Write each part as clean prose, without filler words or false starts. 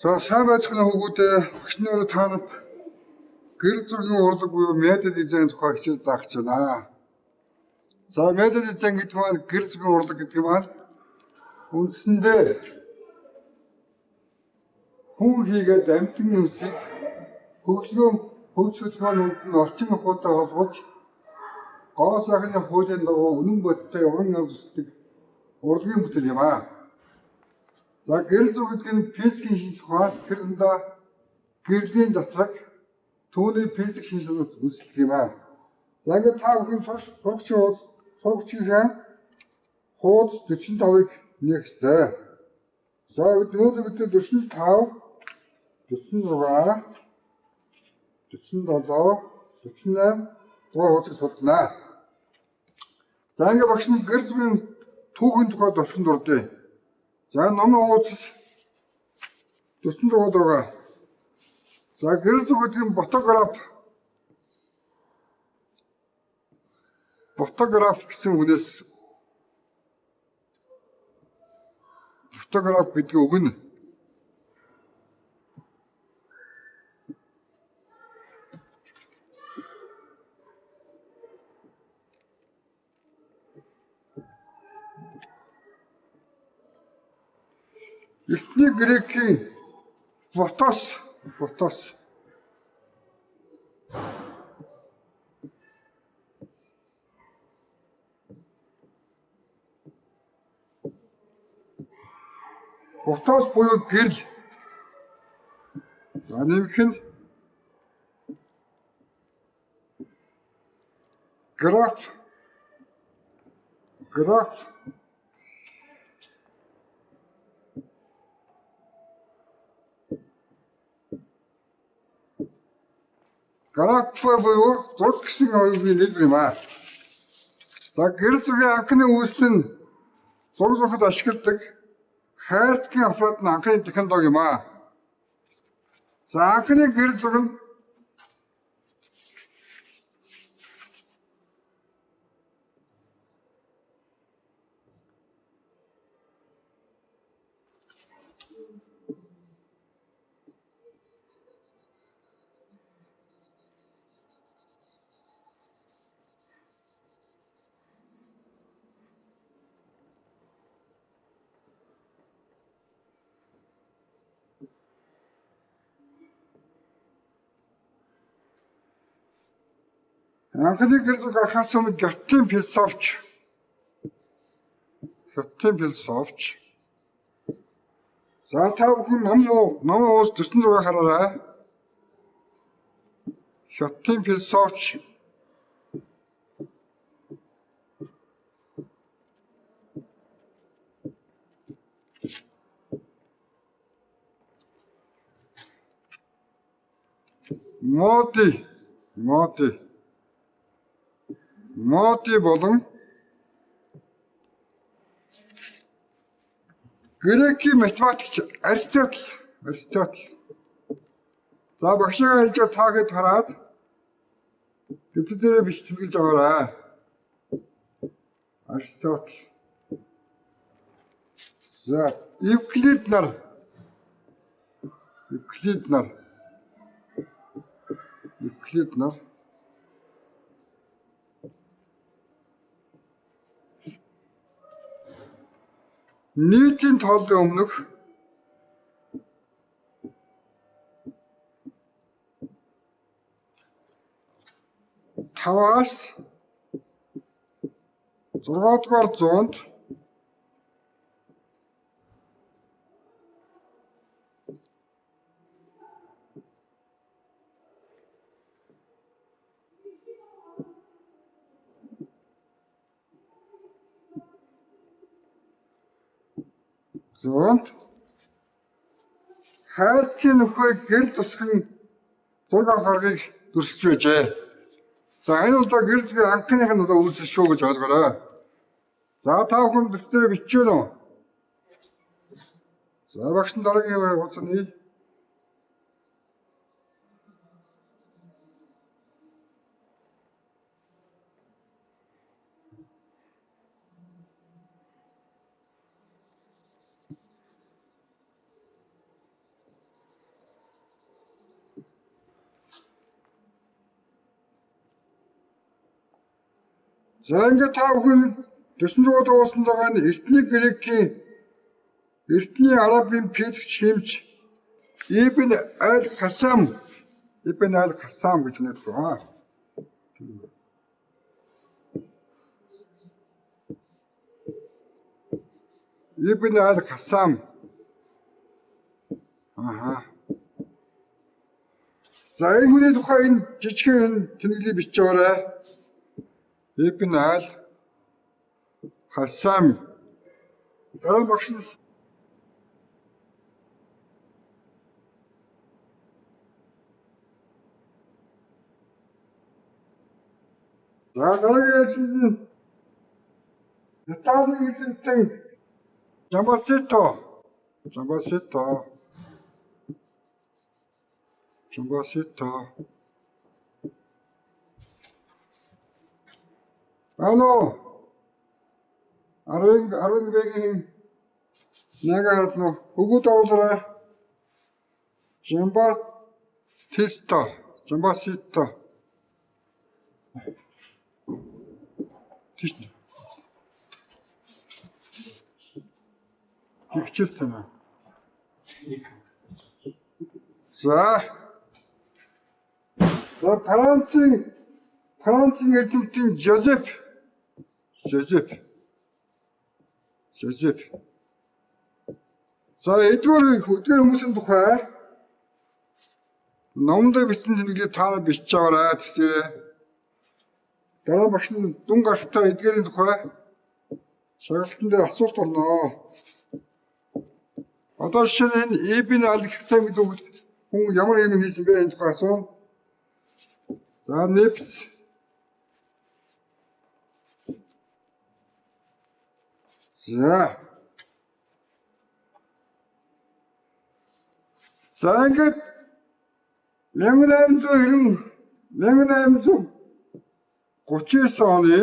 За сайн байцгаана хүүгүүдээ багшны өрөө танад гэр зургийн урлаг буюу медиа дизайн тухай хичээл заах гэж байна. За медиа дизайн гэдэг маань гэр зургийн урлаг гэдэг маань үндсэндээ хүн хийгээд амьтан юмсыг хөгжүүлэхөөнүүд нь орчин ухаантай холбож гоо сайхны хуулийн дагуу үнэн бодтой уран амьд үсдэг урлагийн бүтээл юм аа. За гэрэл зураг гэдэг нь физикийн шинж ухаан тэрэндээ гэрлийн затраг түүний физик шинж чанарт үүсгэх юм аа. За ингээд та бүхэн сурагчийн хуудас 45-ыг нээх ёстой. За өнөөдөр бид 45, 46, 47, 48 дугаар хуудсыг судалнаа. За ингээд багш нь гэр зургийн түүхийн тухай товчхон дурдъя. За номын хуудас 46 дугаар. За гэрэл зураг гэдэг нь фотограф гэсэн үгнээс фотограф гэдэг үг нь Эхний грекийн фотос буюу гэрэл. За нэмэх нь граф буюу зураг гэсэн оюутны нийлбэр юм аа. За гэрэл зургийн анхны үүсэл нь зураг зурхад ашигладаг хайрцагын аппаратны анхны технологи юм аа. За анхны гэрэл зураг нь анхны гэрэл зураг анхаас өмнө Гётен философч. За та бүхэн номын уус 46 хараарай. Гётен философч моди болон грекийн математикч Аристотель. За багшаа хэлж та хэд хараад гэдэг дээрээ биш тэмдэглэж байгаарай. Аристотель. За Евклид нар нийтийн тооллын өмнөх таваас 6 дугаар зуунд хайрцагын нөхөй гэрэл тусган зураг авах аргыг дүрсэж байжээ. За энэ удаа гэрэл зургийн анхных нь үүсэл шүү гэж ойлгоорой. За та бүхэн дэвтэрээр бичиж байна уу? За багш нь дараагийн хуудасны За ингээд та бүхэн 46 дууссан байгаа нь эртний Грекийн эртний арабын физикч хэмж Ибн аль-Хасам гэж нэрлэдэг аа. Ибн аль-Хасам. За энэ хүний тухай энэ жижигхэн тэмдэглэлийг бичиж байгаарай. Ибн аль-Хасам. Дараа багш нь за дараагийн ээлжинд нь Италийн эрдэмтэн Жамбасито. Ано 10-ийн нэгард нь өгөөд оруулаарай. Жамбасито. Тийш. Хичээл тань. За Францын эрдэмтэн Жозеф. За эдгээр хүмүүсийн тухай номд бичсэн тэмдэглэлийг та нар бичиж аваарай тэгсээрээ. Дараа багш нь дүн гарахтаа эдгээрийн тухай шалгалтын дээр асуулт орно. Одоо жишээ нь энэ Ибн аль-Хасам гэдэг хүн ямар юм хийсэн бэ энэ тухай асууна. За нэпс. За ингээд 1839 оны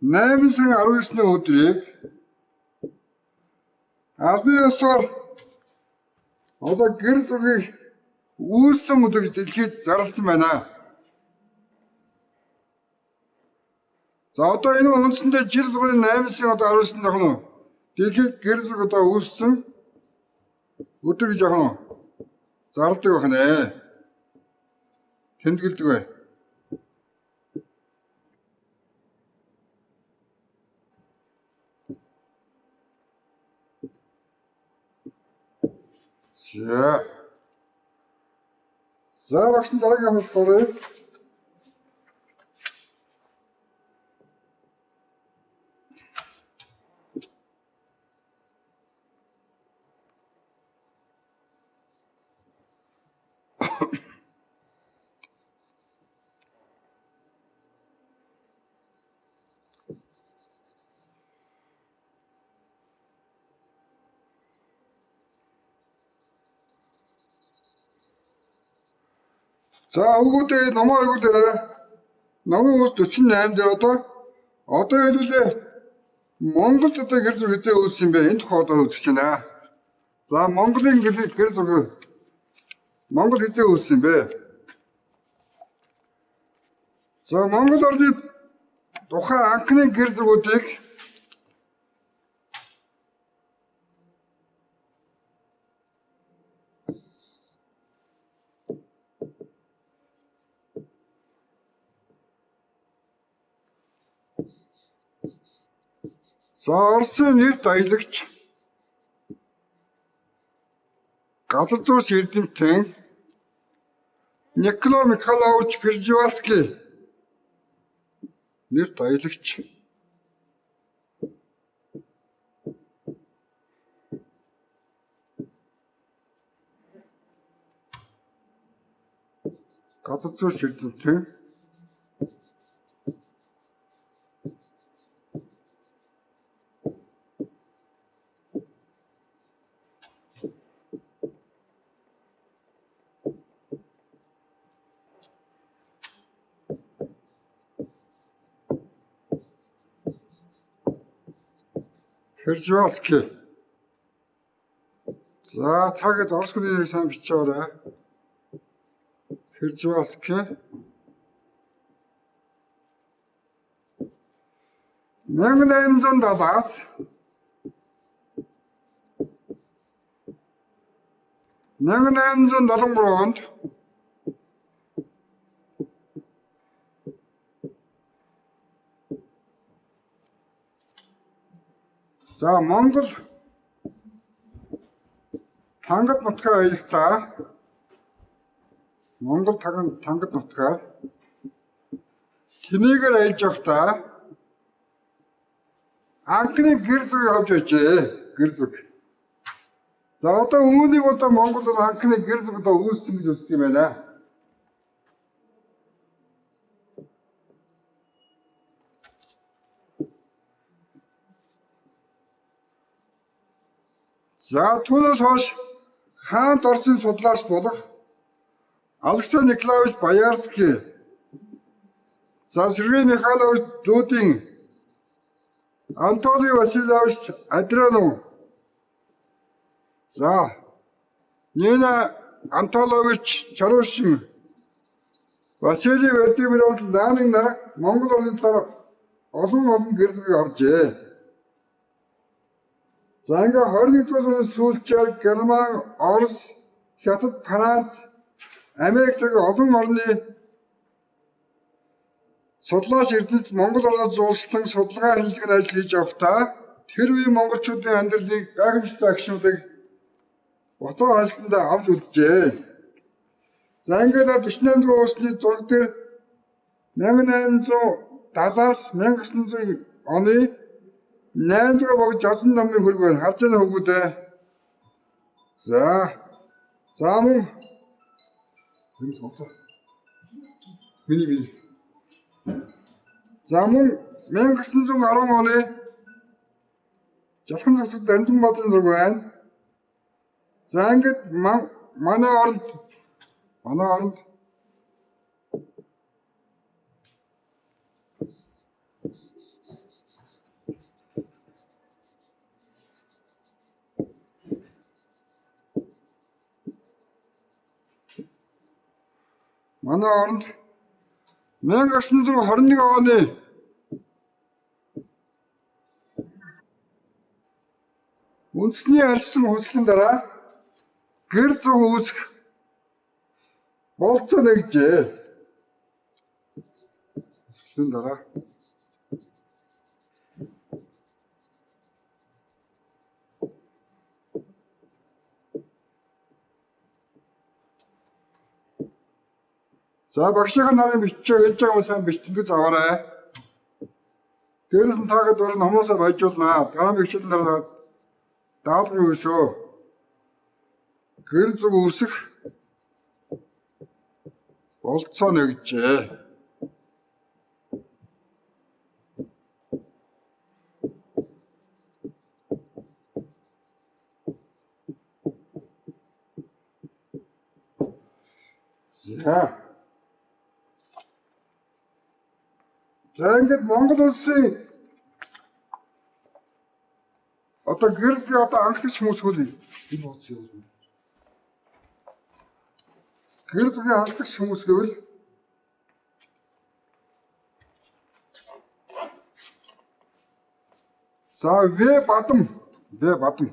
Наймын сарын 19-ний өдрийг албан ёсоор одоо гэр зургийг үүссэн өдөр гэж дэлхийд зарласан байна. За одоо энэ үндсэндээ жил бүрийн 8 сарын одоо 19-нд яг нь дэлхийд гэр зураг одоо үүссэн өдөр гэж яг нь зарладаг байна. Тэмдэглэдэг бай. За багш нь дараагийн хамт орё. За өгөөдөө номоо өгүүлээрэй. Номын үс 48 дээр одоо хэлүүлээ. Монголд одоо гэр зураг хизээ үүссэн юм бэ? Энэ тухай одоо үзэж байна. За Монголын гэр зураг Монгол хизээ үүссэн юм бэ? За Монгол орны тухайн анхны гэр зургуудыг за Оросын нэрт аялагч гадар зүүс эрдэмтэн Николай Михайлович Пржевальский нэрт аялагч гадар зүүс эрдэмтэн Пржевальский. За тагээд орос хүний нэрийг сайн бичээрэй. Пржевальский. 1870-аас 1873 онд за Монгол Тангад нутгаа аялахдаа Монгол Тангад нутгаа тэнийгээр аялж явахдаа анхны гэр зүг явж байжээ. Гэр зүг. За одоо үүнийг одоо Монгол бол анхны гэр зүг одоо үүссэн гэж үздэг юм байна. За түүнээс хойш хаант Оросын судлаач болох Александр Николаевич Боярский, за Сергей Михайлович Зудин, Анатолий Васильевич Адрианов, за Нина Анатольевич Чарушин, Василий Владимирович Ланин нар Монгол орны дараа олон гэр бүл авчээ. За ингээ 21-р зууны сүүлчээр Герман, Орос, Хятад, Франц, Америк зэрэг олон орны судлаач эрдэнэт Монгол орнод зуулшлан судалгаа хийлгэн ажил хийж явахдаа тэр үеийн монголчуудын амьдралыг гайхамшигтай агшуудыг Ботоо хайлсандаа авч үлджээ. За ингээд 48 дугаар усны зураг дээр 1870-аас 1900 оны 8 дугаар богд 60 намын хөрөг байна. Харж байгаа хөвгүүдээ. За мөн миний. За мөн 1910 оны Жалхан цогцод Дамжин бодлын зураг байна. За ингээд манай оронд Манай оронд 1921 оны үндэсний арьсан хөслийн дараа гэр зүг үүсэх болцоо нэгжээ. Хөслийн дараа за багшийн нарын бичиж хэлж байгаа хүмүүс бичтэнгүй заваарай. Дээрээс нь таагаад өөр номоосоо байжуулнаа. Дараа бичсэн дараа даалгавар юу шүү. Гэр зүг үүсэх болцоо нэгжээ. За ингээд Монгол улсын одоо гэр бүл одоо анхдагч хүмүүс хөл энэ болсон юм. Гэр бүлийн анхдагч хүмүүс гэвэл за В Бадам. В Бадам.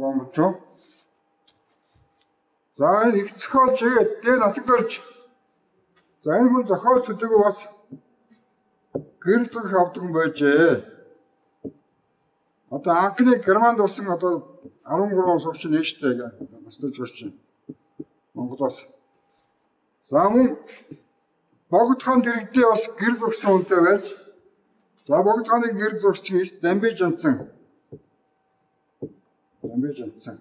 Гомбочоо. За их зохиолч дээр нацагдорч. За энэ хүн зохиолч төдийгүй бас гэр бүл авдаг юм байжээ. Одоо анхны Германд болсон одоо 13 сурч нээжтэй настай журч. Монголоос. За мөн богд хаан дэрэгдээ бас гэр зурсан үнэтэй байж. За богд хааны гэр зурчин эст Дамбиж анцсан. Дамбиж анцсан.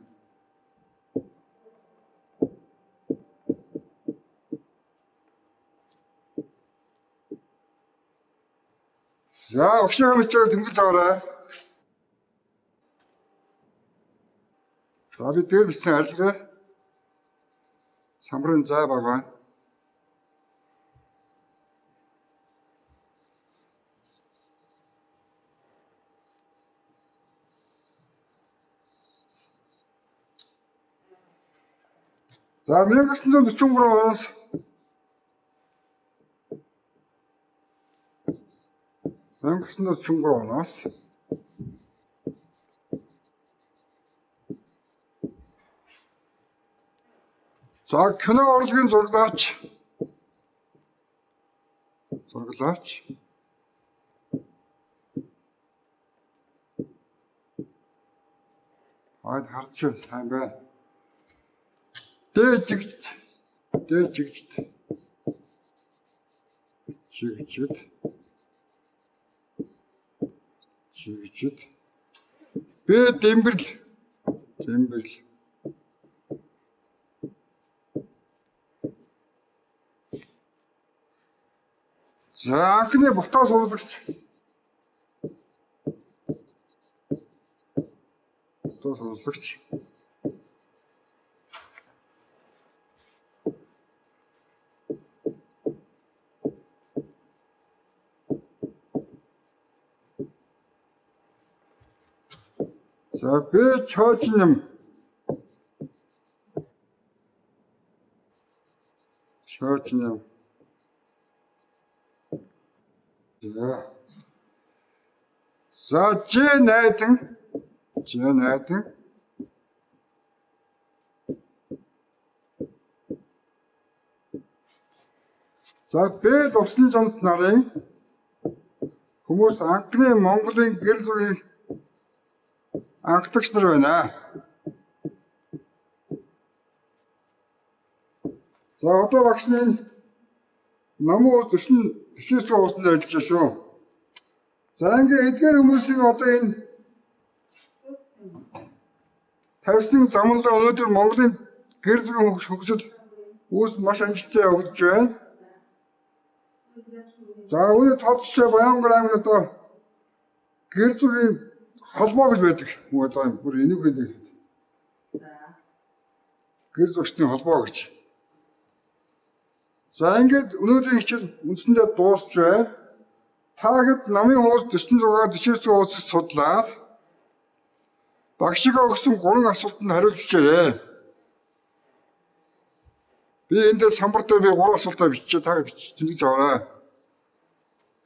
За огшоо мичээр тэмдэглэж аваарай. За би дээр бичсэн арилгаа самрын зай байгаа. За 1943 оноос 1943 оноос за кино урлагийн зураглаач харж сайн байна. Дээжигт бэ дэмбэрл за анхны ботоо сурлагч за бэ чоочнам за Ж найдан за Б Дувсан Жонс нарын хүмүүс анхны Монголын гэр зургийг анхдагч нар байна. За одоо багш нь намуу 49 уусанд ажиллаж шүү. За ингээд эдгээр хүмүүсийн одоо энэ тавьсан замнаа өнөөдөр Монголын гэр зургийн хөгжил үүс маш амжилттай явагдаж байна. За үүний тодорхой Баянгар аймаг одоо гэр зургийн холбоо гэж байдаг. Мөн одоо бүр энийг хэлдэг. Гэр зурчдын холбоо гэж. За ингээд өнөөдрийн хичээл үндсэндээ дуусч байна. Та хэд намын хууль 46-49 хуудсыг судлаад багшигаа өгсөн 3 асуултанд хариулж бичээрэй. Би эндээ самбар дээр 3 асуултаа биччихээ та тэмдэглэж аваарай.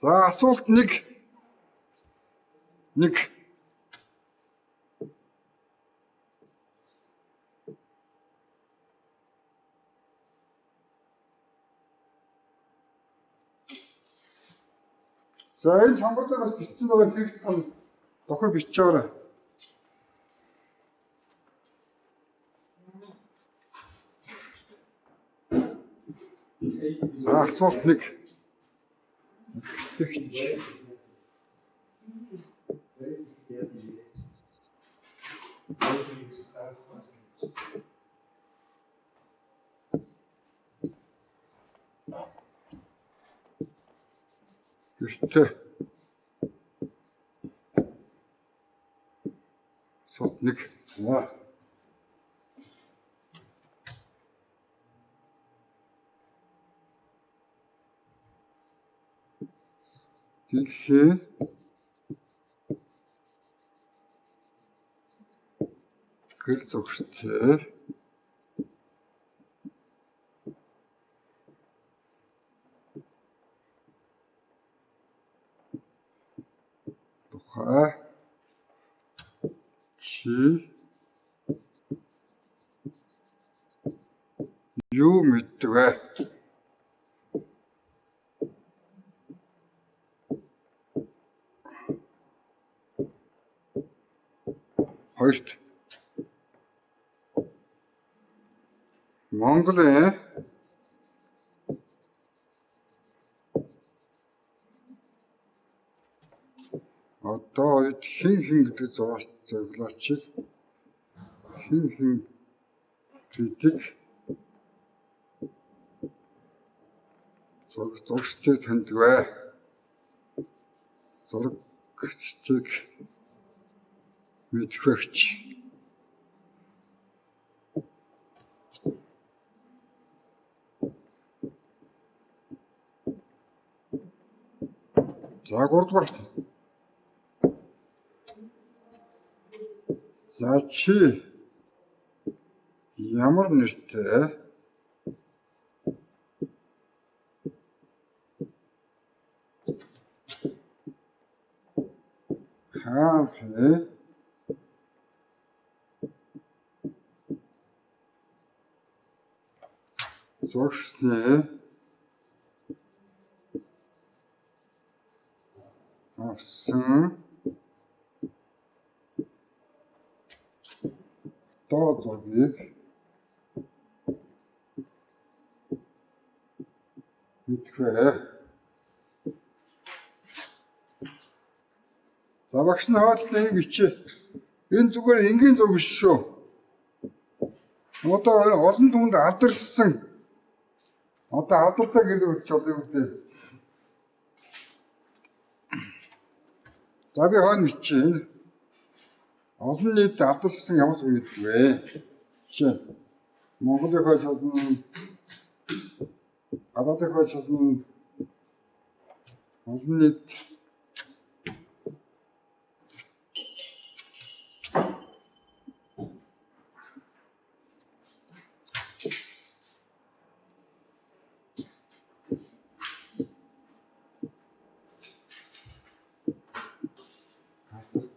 За асуулт 1. За энэ самбар дээр бас бичсэн байгаа текст тань дохой бичиж аваарай. За асуулт 1. Гэртээ. Асуулт 1. Дэлхийн гэр зургчтай тухай чи юу мэддэг вэ? Хоёрт Монголын одоо үед хин гэдэг зурагчийг хин гэдэг зурагчдыг таньдаг вэ? Зурагчдыг мэдэх вэч. За 3 дугаар. За чи ямар нэртэй? Хаан зуршны авсан доо зургийг мэдэх вэ? За багш нь хойд нэг бичээ. Энэ зүгээр энгийн зураг биш шүү. Одоо олон түмэнд алдарсан. Одоо алдартай гэдэг үг ч юм үү? За би хойно бичээ. Олон нийт алдарсан ямар зүйл гэдэг вэ? Жишээ. Монголын хойш олон гадаадын хойш олон нийт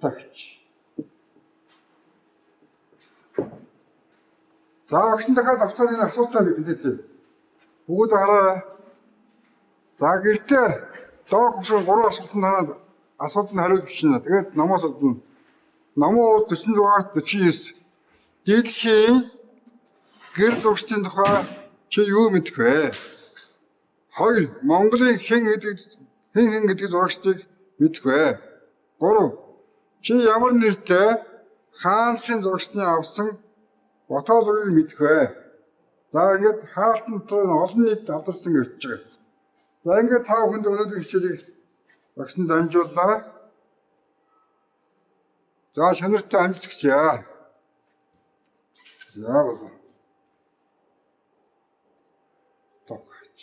тагч. За огшин дахиад автобусны асуултаа хэлээ. Бүгд хараа. За гэртээ доо гүшин 3 асуултанд хариулж бичнэ. Тэгээд номоос олдно. Номоо 46-аас 49. Дэлхийн гэр зурагчдын тухай чи юу мэдэх вэ? 2. Монголын хэн гэдэг зурагчдыг мэдэх вэ? 3. Чи ямар нэртэй хаанхын зурагчны авсан фото зургийг мэдэх вэ? За ингээд хаалтан дотор олон нийт алдарсан гэж байгаа. За ингээд 5 хүнд өнөөдрийн хичээлийг багш нь дамжууллаа. За шанартай амжилт хүсье. За болоо. Тохч.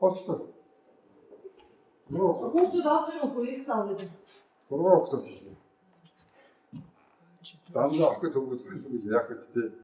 Почта. Хүүхдүүд авч ирэх үеэс аваад. Гурван хүүхдүүд. Дандаа охид хөвгөж байсан гэж яг гэдэг.